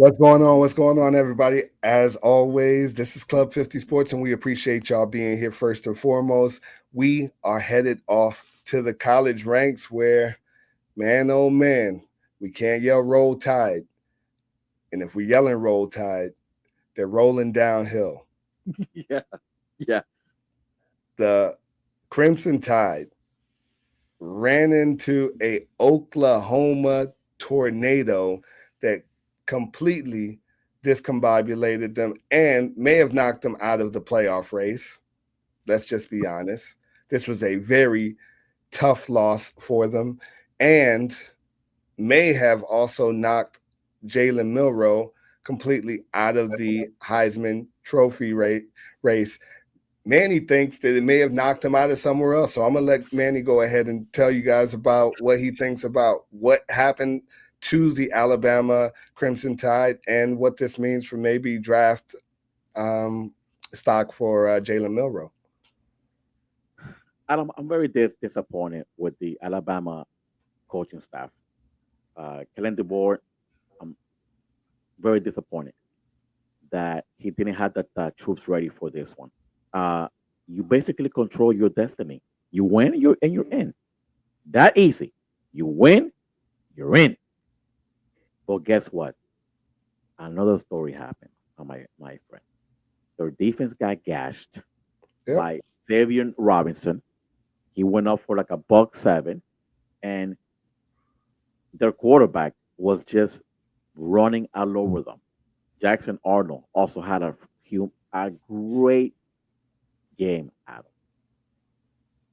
What's going on? What's going on, everybody? As always, this is Club 50 Sports, and we appreciate y'all being here first and foremost. We are headed off to the college ranks where, man, oh man, we can't yell roll tide. And if we're yelling roll tide, they're rolling downhill. Yeah, yeah. The Crimson Tide ran into a Oklahoma tornado that completely discombobulated them and may have knocked them out of the playoff race. Let's just be honest. This was a very tough loss for them and may have also knocked Jalen Milroe completely out of the Heisman Trophy race. Manny thinks that it may have knocked him out of somewhere else. So I'm gonna let Manny go ahead and tell you guys about what he thinks about what happened to the Alabama Crimson Tide and what this means for maybe draft um, stock for Jalen Milroe. I'm very disappointed with the Alabama coaching staff. Kellen DeBoer, I'm very disappointed that he didn't have the troops ready for this one. Uh, you basically control your destiny. You win, you're in. That easy. You win, you're in. But guess what? Another story happened, my friend. Their defense got gashed Yep. by Xavier Robinson. He went up for like a buck seven, and their quarterback was just running all over them. Jackson Arnold also had a great game, Adam.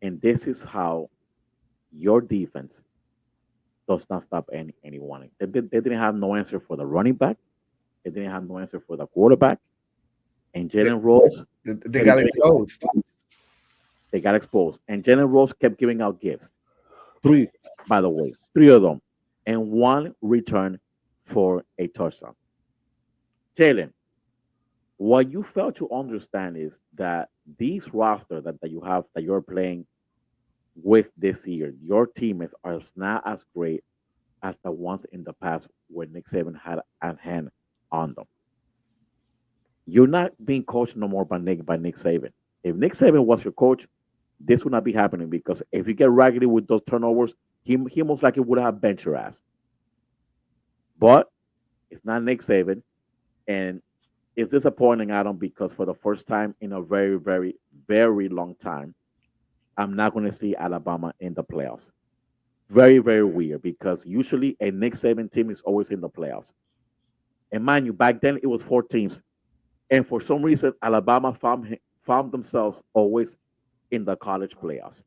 And this is how your defense does not stop anyone. They didn't have no answer for the running back. They didn't have no answer for the quarterback. And They, Jalen Rose they kept got giving, exposed. they got exposed. And Jalen Rose kept giving out gifts. Three, by the way, three of them. And one return for a touchdown. Jalen, what you fail to understand is that these roster that you have that you're playing with this year, your teammates are not as great as the ones in the past when Nick Saban had a hand on them. You're not being coached no more by Nick Saban. If Nick Saban was your coach, this would not be happening because if you get raggedy with those turnovers, he most likely would have benched your ass. But it's not Nick Saban, and it's disappointing, Adam, because for the first time in a very, very, very long time, I'm not going to see Alabama in the playoffs. Very, very weird because usually a Nick Saban team is always in the playoffs. And mind you, back then it was four teams, and for some reason, Alabama found themselves always in the college playoffs.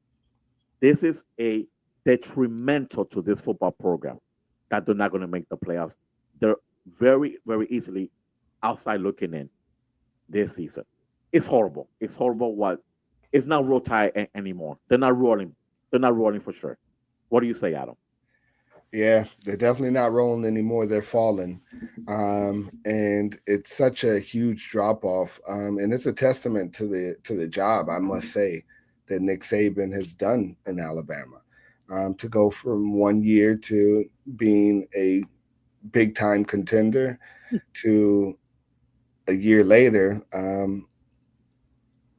This is a detrimental to this football program that they're not going to make the playoffs. They're very, very easily outside looking in this season. It's horrible. It's horrible. What? It's not roll tide anymore. They're not rolling. They're not rolling for sure. What do you say, Adam? Yeah, they're definitely not rolling anymore. They're falling. And it's such a huge drop off. And it's a testament to the job, I must say, that Nick Saban has done in Alabama. To go from 1 year to being a big time contender to a year later,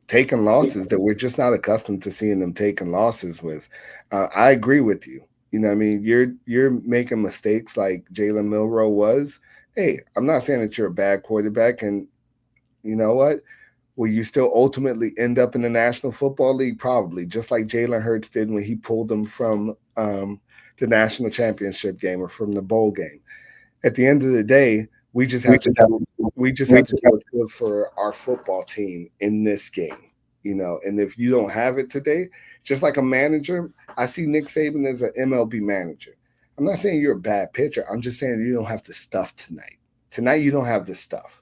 taking losses that we're just not accustomed to seeing them taking losses with. I agree with you. You know, what I mean, you're making mistakes like Jalen Milroe was. Hey, I'm not saying that you're a bad quarterback, and you know what? Will you still ultimately end up in the National Football League? Probably, just like Jalen Hurts did when he pulled them from the national championship game or from the bowl game. At the end of the day, we just We have to just have do we just we have to just do what's good for our football team in this game, you know. And if you don't have it today, just like a manager, I see Nick Saban as an MLB manager. I'm not saying you're a bad pitcher. I'm just saying you don't have the stuff tonight. Tonight you don't have the stuff,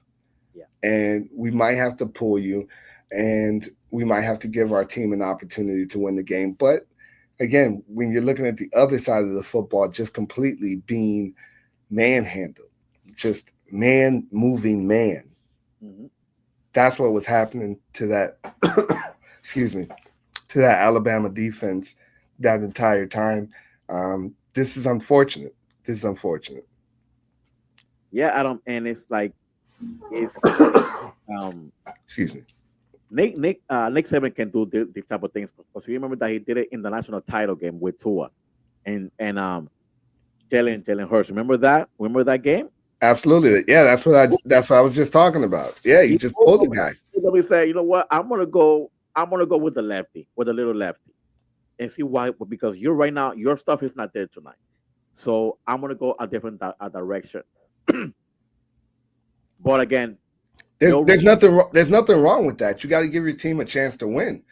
yeah. and we might have to pull you, and we might have to give our team an opportunity to win the game. But again, when you're looking at the other side of the football, just completely being manhandled, just man moving man. Hmm. That's what was happening to that, excuse me, to that Alabama defense that entire time. This is unfortunate. This is unfortunate. Yeah, Adam, and it's like it's Excuse me. Nick Saban can do these type of things because you remember that he did it in the national title game with Tua and Jalen Hurts. Remember that? Remember that game? Absolutely. Yeah, that's what I was just talking about. Yeah, you He just pulled pulled the up guy. and he said, you know what? I'm gonna go with the lefty, with the little lefty, and see why. Because you're right now, your stuff is not there tonight. So I'm gonna go a different direction. But again, no. There's nothing wrong with that. You got to give your team a chance to win.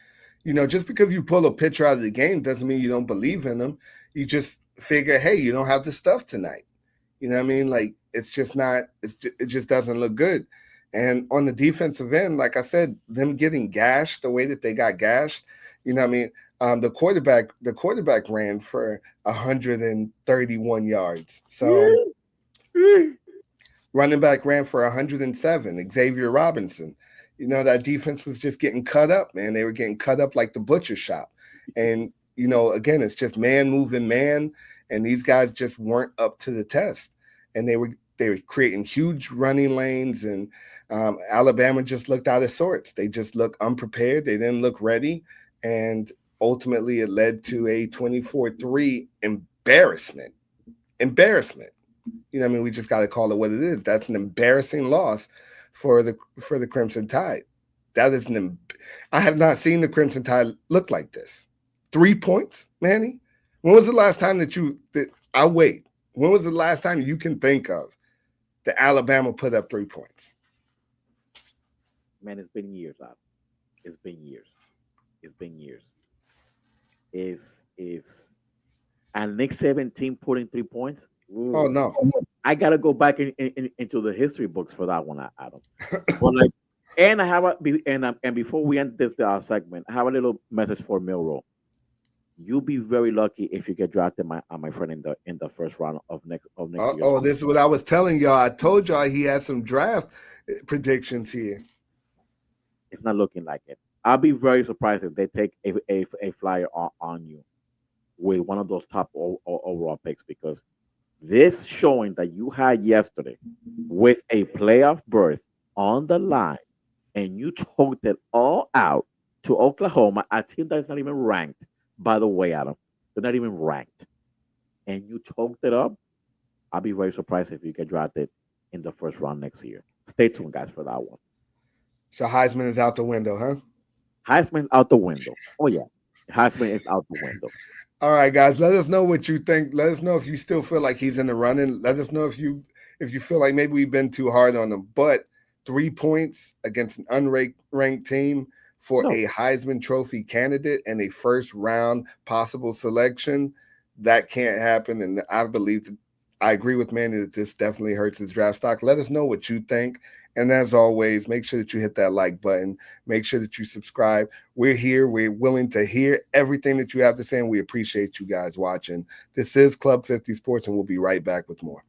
You know, just because you pull a pitcher out of the game doesn't mean you don't believe in them. You just figure, hey, you don't have the stuff tonight. You know what I mean? Like it's just not. It just doesn't look good. And on the defensive end, like I said, them getting gashed the way that they got gashed. You know what I mean? The quarterback ran for 131 yards. So running back ran for 107. Xavier Robinson. You know, that defense was just getting cut up, man. They were getting cut up like the butcher shop. And, you know, again, it's just man moving man. And these guys just weren't up to the test. And they were creating huge running lanes. And Alabama just looked out of sorts. They just looked unprepared. They didn't look ready. And ultimately it led to a 24-3 embarrassment. You know what I mean? We just got to call it what it is. That's an embarrassing loss for the Crimson Tide. That is I have not seen the Crimson Tide look like this. 3 points, Manny. When was the last time I'll wait. When was the last time you can think of that Alabama put up 3 points? Man, it's been years, Adam. It's been years. It's been years. Is and Nick 17 putting 3 points. Ooh. Oh no. I gotta go back into the history books for that one, Adam. But like, and I have and before we end this segment, I have a little message for Milrow. You'll be very lucky if you get drafted, my friend, in the first round of next year. Oh, this is what I was telling y'all. I told y'all he had some draft predictions here. It's not looking like it. I'll be very surprised if they take a flyer on you with one of those top overall picks, because this showing that you had yesterday with a playoff berth on the line and you choked it all out to Oklahoma, a team that's not even ranked, by the way, Adam. They're not even ranked. And you choked it up. I'll be very surprised if you get drafted in the first round next year. Stay tuned, guys, for that one. So Heisman is out the window, huh? Heisman's out the window. Oh, yeah. Heisman is out the window. All right, guys. Let us know what you think. Let us know if you still feel like he's in the running. Let us know if you feel like maybe we've been too hard on him. But 3 points against an unranked team for a Heisman Trophy candidate and a first round possible selection, that can't happen. And I agree with Manny that this definitely hurts his draft stock. Let us know what you think. And as always, make sure that you hit that like button. Make sure that you subscribe. We're here. We're willing to hear everything that you have to say, and we appreciate you guys watching. This is Club 50 Sports, and we'll be right back with more.